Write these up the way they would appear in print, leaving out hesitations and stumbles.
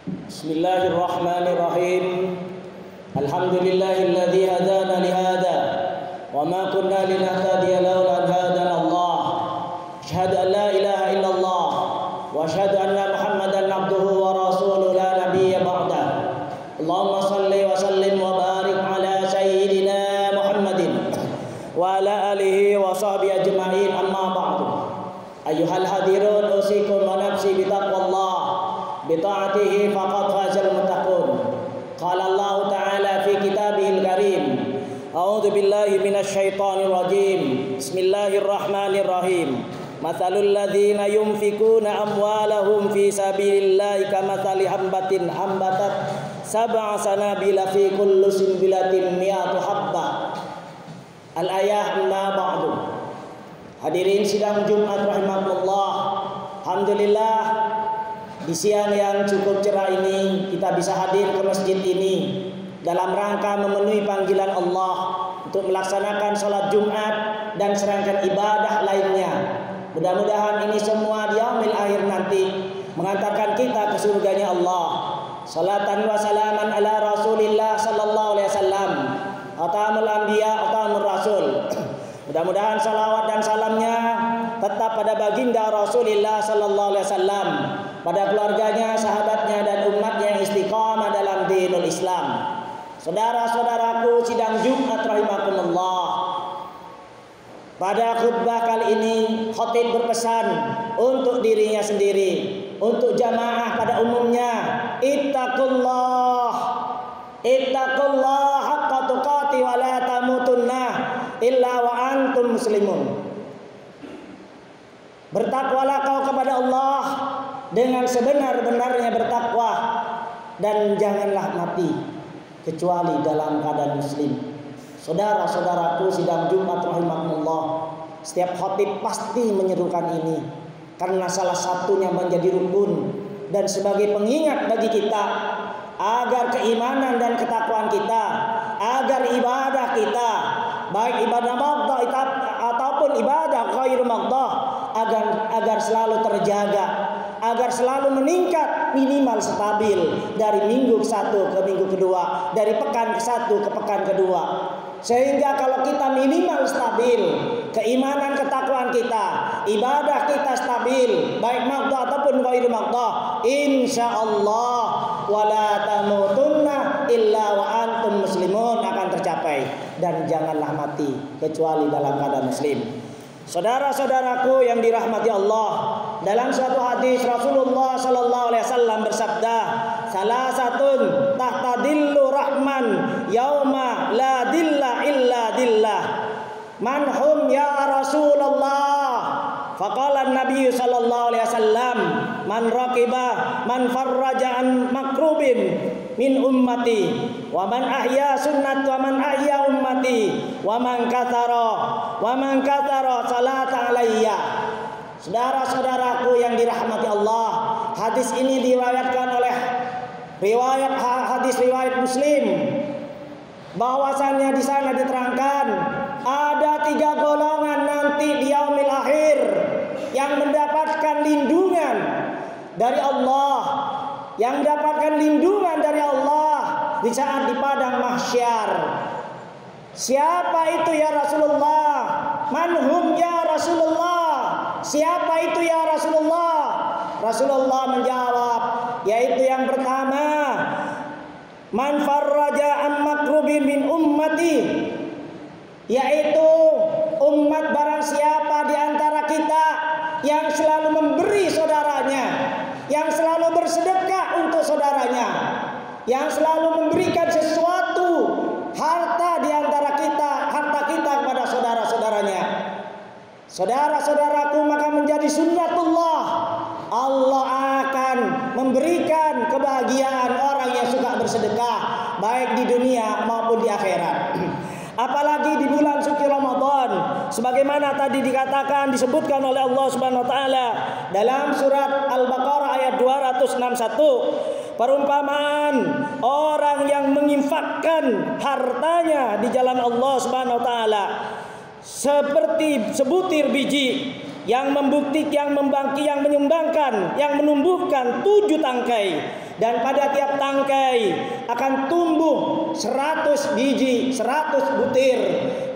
Bismillahirrahmanirrahim. Alhamdulillahilladzi hadana lihada wa ma kunna linahtadiya laula an hadana Allah. Asyhadu an la ilaha illallah wa asyhadu anna Muhammadan abduhu wa rasuluhu la nabiyya ba'da. Allahumma shalli wa sallim wa barik ala sayyidina Muhammadin wa ala alihi wa sahbihi ajma'in, amma ba'du. Ayyuhal hadirun, usikum wa nafsi bitaqwallah bita'atihi faqad fazal muttaqun. Qala Allah Ta'ala fi kitabihil karim. A'udzu billahi minasy syaithanir rajim. Bismillahirrahmanirrahim. Matsalul ladzina yunfikuna amwalahum fi sabilillahi kamatsali habbatin ambatat sab'a sanabila fi kulli sunbilatin mi'atu habbah. Al-ayah amma ba'du. Hadirin sidang Jumat rahimakumullah. Alhamdulillah, di siang yang cukup cerah ini kita bisa hadir ke masjid ini dalam rangka memenuhi panggilan Allah untuk melaksanakan salat Jumat dan serangkaian ibadah lainnya. Mudah-mudahan ini semua di yaumil akhir nanti mengantarkan kita ke surganya Allah. Salatan wa salaman ala Rasulillah sallallahu alaihi wasallam, atamul anbiya atamur rasul. Mudah-mudahan salawat dan salamnya tetap pada baginda Rasulullah sallallahu alaihi wasallam, pada keluarganya, sahabatnya dan umatnya yang istiqamah dalam dinul Islam. Saudara-saudaraku sidang Jumat rahimakumullah. Pada khutbah kali ini khatib berpesan untuk dirinya sendiri, untuk jamaah pada umumnya, ittaqullah haqqa tuqati wa la tamutunna illa wa antum muslimun. Bertakwalah kau kepada Allah dengan sebenar-benarnya bertakwa, dan janganlah mati kecuali dalam keadaan muslim. Saudara-saudaraku sidang Jumat rahimakumullah, setiap khatib pasti menyerukan ini karena salah satunya menjadi rukun dan sebagai pengingat bagi kita agar keimanan dan ketakwaan kita, agar ibadah kita, baik ibadah maqdha ataupun ibadah ghairu maqdha, agar selalu terjaga, agar selalu meningkat, minimal stabil dari minggu ke satu ke minggu kedua, dari pekan ke satu ke pekan kedua. Sehingga kalau kita minimal stabil, keimanan ketakwaan kita, ibadah kita stabil, baik maqdha ataupun ghairu maqdha, insyaallah wala tamutunna illa wa antum muslimun akan tercapai, dan janganlah mati kecuali dalam keadaan muslim. Saudara-saudaraku yang dirahmati Allah, dalam suatu hadis Rasulullah sallallahu alaihi wasallam bersabda, salasatun tahtadillu rahman yauma la dilla illa dillah. Man hum ya Rasulullah? Faqala an-nabiy sallallahu alaihi wasallam, man raqiba man farraja an makrubin min ummati wa man ahya sunnat wa man ahya ummati wa man kathara salata alayya. Saudara-saudaraku yang dirahmati Allah, hadis ini diriwayatkan oleh hadis riwayat Muslim, bahwasannya di sana diterangkan ada 3 golongan nanti di yaumil akhir yang mendapatkan lindungan dari Allah, yang mendapatkan lindungan dari Allah di saat di padang mahsyar. Siapa itu ya Rasulullah? Manhum ya Rasulullah? Siapa itu ya Rasulullah? Rasulullah menjawab, yaitu yang pertama, man farraja am makrubin min ummati, yaitu umat barang siapa di antara kita yang selalu memberi saudaranya, yang selalu bersedekah untuk saudaranya, yang selalu memberikan sesuatu harta di antara kita, harta kita kepada saudara-saudaranya. Saudara-saudaraku, maka menjadi sunnatullah, Allah akan memberikan kebahagiaan orang yang suka bersedekah baik di dunia maupun di akhirat. Apalagi di bulan suci Ramadan, sebagaimana tadi dikatakan, disebutkan oleh Allah Subhanahu wa taala dalam surat Al-Baqarah ayat 261, perumpamaan orang yang menginfakkan hartanya di jalan Allah Subhanahu wa taala seperti sebutir biji yang membuktikan, yang menyumbangkan, yang menumbuhkan 7 tangkai, dan pada tiap tangkai akan tumbuh 100 biji, 100 butir.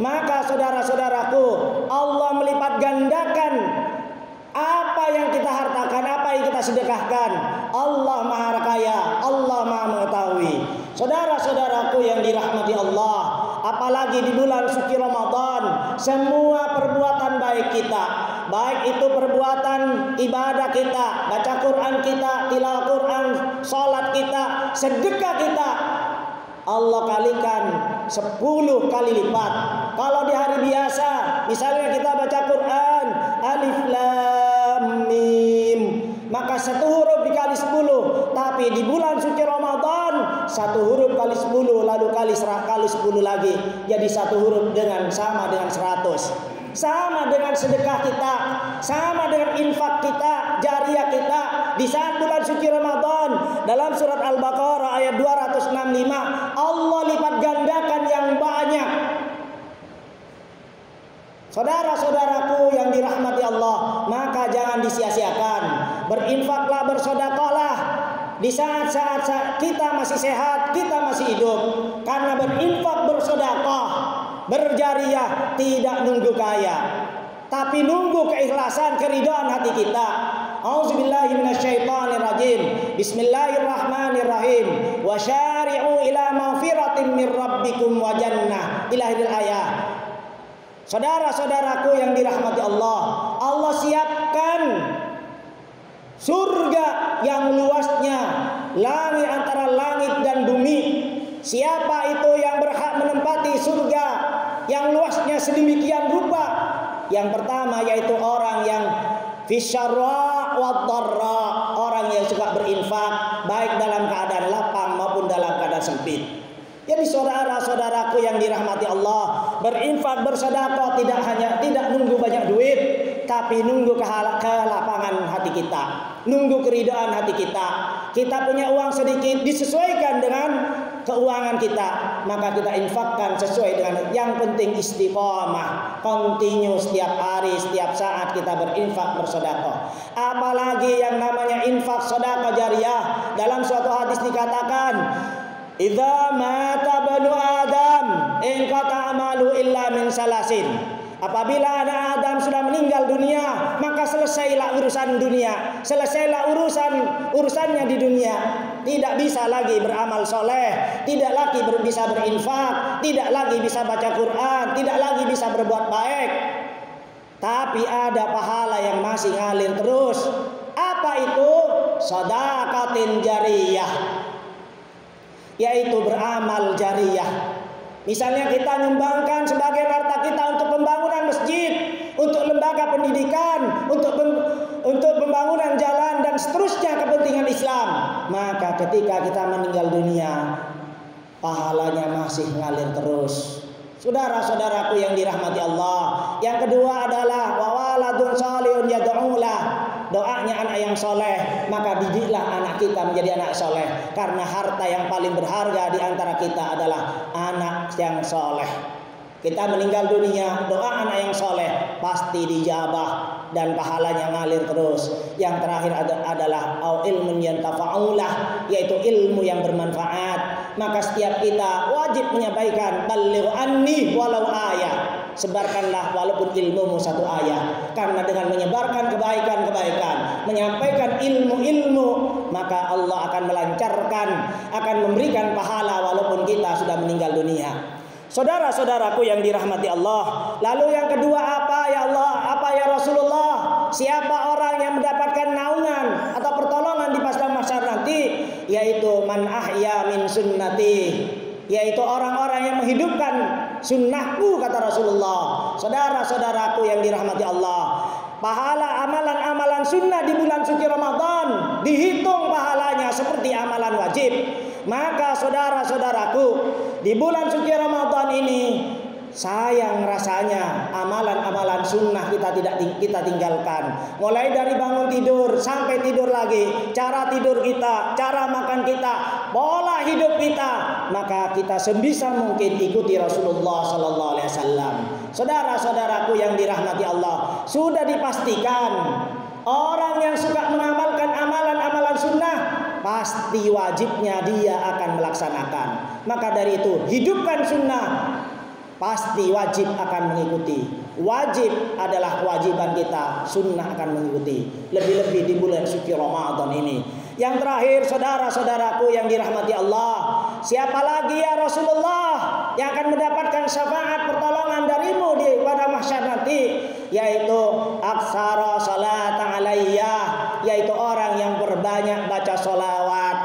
Maka saudara-saudaraku, Allah melipat gandakan apa yang kita hartakan, apa yang kita sedekahkan. Allah Maha Kaya, Allah Maha Mengetahui. Saudara-saudaraku yang dirahmati Allah, apalagi di bulan suci Ramadan, semua perbuatan baik kita, baik itu perbuatan ibadah kita, baca Quran kita, tilawah Quran, salat kita, sedekah kita, Allah kalikan 10 kali lipat. Kalau di hari biasa, misalnya kita baca Quran Alif Lam Mim, maka 1 huruf dikali 10. Tapi di bulan suci Ramadan 1 huruf kali 10, lalu kali 10 lagi, jadi 1 huruf sama dengan 100. Sama dengan sedekah kita, sama dengan infak kita, jariah kita di saat bulan suci Ramadan. Dalam surat Al-Baqarah ayat 265, Allah lipat gandakan yang banyak. Saudara-saudaraku yang dirahmati Allah, maka jangan disia-siakan. Berinfaklah, bersedekahlah di saat-saat kita masih sehat, kita masih hidup. Karena berinfak, bersedekah, berjariah tidak nunggu kaya, tapi nunggu keikhlasan, keridhaan hati kita. Auzubillahi minasyaitonirrajim. Bismillahirrahmanirrahim. Wa syari'u ila maghfiratin min rabbikum wa jannah. Ila akhir ayat. Saudara-saudaraku yang dirahmati Allah, Allah siapkan surga yang luasnya langit antara langit dan bumi. Siapa itu yang berhak menempati surga yang luasnya sedemikian rupa? Yang pertama yaitu orang yang fisyarra wa dharra, orang yang suka berinfak baik dalam keadaan lapang maupun dalam keadaan sempit. Jadi saudara-saudaraku yang dirahmati Allah, berinfak, bersedekah tidak nunggu banyak duit, tapi nunggu kelapangan hati kita, nunggu keridhaan hati kita. Kita punya uang sedikit, disesuaikan dengan keuangan kita, maka kita infakkan sesuai dengan, yang penting istiqomah, continue setiap hari, setiap saat kita berinfak, bersedekah. Apalagi yang namanya infak, sedekah jariah. Dalam suatu hadis dikatakan, idza mata banu Adam in qata amalu illa min salasin. Apabila anak Adam sudah meninggal dunia, maka selesailah urusan dunia, selesailah urusannya di dunia. Tidak bisa lagi beramal soleh, tidak lagi bisa berinfak, tidak lagi bisa baca Quran, tidak lagi bisa berbuat baik. Tapi ada pahala yang masih ngalir terus. Apa itu? Shadaqatin jariyah, yaitu beramal jariah. Misalnya kita nyumbangkan sebagian harta kita untuk pembangunan masjid, untuk lembaga pendidikan, untuk pembangunan jalan dan seterusnya kepentingan Islam. Maka ketika kita meninggal dunia, pahalanya masih ngalir terus. Saudara-saudaraku yang dirahmati Allah, yang kedua adalah wa waladun salihun yad'ulah, doanya anak yang soleh, maka didiklah anak kita menjadi anak soleh. Karena harta yang paling berharga di antara kita adalah anak yang soleh. Kita meninggal dunia, doa anak yang soleh pasti dijabah dan pahalanya ngalir terus. Yang terakhir adalah ilmun yantafa'ulah, yaitu ilmu yang bermanfaat. Maka setiap kita wajib menyampaikan baligh anni walau ayat, sebarkanlah walaupun ilmumu 1 ayat. Karena dengan menyebarkan kebaikan-kebaikan, menyampaikan ilmu-ilmu, maka Allah akan melancarkan, akan memberikan pahala walaupun kita sudah meninggal dunia. Saudara-saudaraku yang dirahmati Allah, lalu yang kedua apa ya Allah, apa ya Rasulullah? Siapa orang yang mendapatkan naungan atau pertolongan di padang mahsyar nanti? Yaitu man ahya min sunnati, yaitu orang-orang yang menghidupkan sunnahku, kata Rasulullah. Saudara-saudaraku yang dirahmati Allah, pahala amalan-amalan sunnah di bulan suci Ramadan dihitung pahalanya seperti amalan wajib. Maka saudara-saudaraku, di bulan suci Ramadan ini sayang rasanya amalan-amalan sunnah kita tinggalkan. Mulai dari bangun tidur sampai tidur lagi, cara tidur kita, cara makan kita, pola hidup kita, maka kita sebisa mungkin ikuti Rasulullah sallallahu alaihi wasallam. Saudara-saudaraku yang dirahmati Allah, sudah dipastikan orang yang suka mengamalkan amalan-amalan sunnah pasti wajibnya dia akan melaksanakan. Maka dari itu, hidupkan sunnah, pasti wajib akan mengikuti. Wajib adalah kewajiban kita, sunnah akan mengikuti. Lebih-lebih di bulan suci Ramadan ini. Yang terakhir, saudara-saudaraku yang dirahmati Allah, siapa lagi ya Rasulullah yang akan mendapatkan syafaat pertolongan darimu di pada mahsyar nanti? Yaitu aksara salat alayya, yaitu orang yang berbanyak baca sholawat.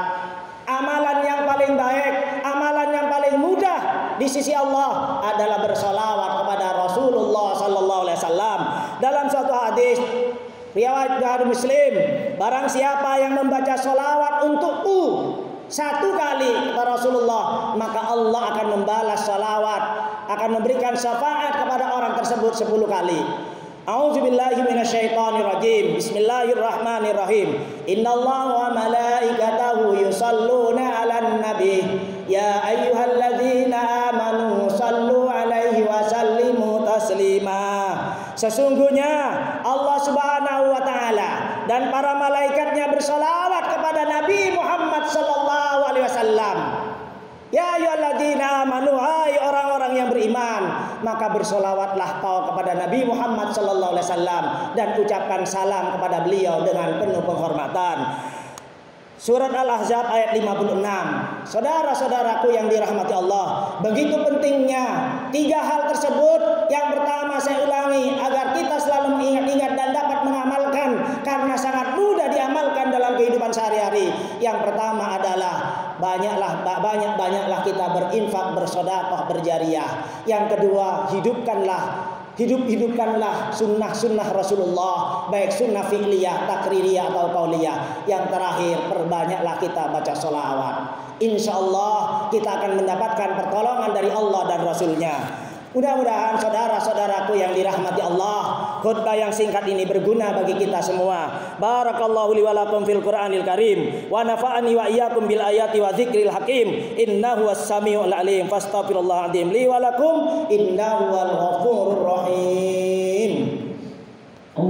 Amalan yang paling baik, amalan yang paling mudah di sisi Allah adalah bersolawat kepada Rasulullah sallallahu alaihi wasallam. Dalam suatu hadis riwayat Bukhari Muslim, barang siapa yang membaca solawat untukku satu kali kata Rasulullah, maka Allah akan membalas solawat, akan memberikan syafaat kepada orang tersebut 10 kali. A'udzubillahi minasyaitonirrajim. Bismillahirrahmanirrahim. Innallaha wa malaikatahu yusholluna 'alan nabi. Ya ayyuhalladzina amanu shallu 'alaihi wa sallimu taslima. Sesungguhnya Allah Subhanahu wa taala dan para malaikatnya bersolawat kepada Nabi Muhammad sallallahu alaihi wasallam. Ya ayyuhalladzina amanu, hai orang-orang yang beriman, maka bersolawatlah kau kepada Nabi Muhammad sallallahu alaihi wasallam dan ucapkan salam kepada beliau dengan penuh penghormatan. Surat Al-Ahzab ayat 56. Saudara-saudaraku yang dirahmati Allah, begitu pentingnya 3 hal tersebut. Yang pertama, saya ulangi agar kita selalu mengingat-ingat dan dapat mengamalkan, karena sangat mudah diamalkan dalam kehidupan sehari-hari. Yang pertama adalah banyaklah kita berinfak, bersedekah, berjariah. Yang kedua, hidupkanlah sunnah Rasulullah, baik sunnah fi'liyah, takririyah atau qauliyah. Yang terakhir, perbanyaklah kita baca sholawat. Insya Allah kita akan mendapatkan pertolongan dari Allah dan Rasulnya. Mudah-mudahan saudara-saudaraku yang dirahmati Allah, khutbah yang singkat ini berguna bagi kita semua. Barakallahu li wa lakum fil Qur'anil Karim wa nafa'ani wa iyyakum bil ayati wa dzikril hakim. Innahu was-sami'ul alim. Fastaghfirullahal azim li wa lakum innahu wal ghafurur rahim.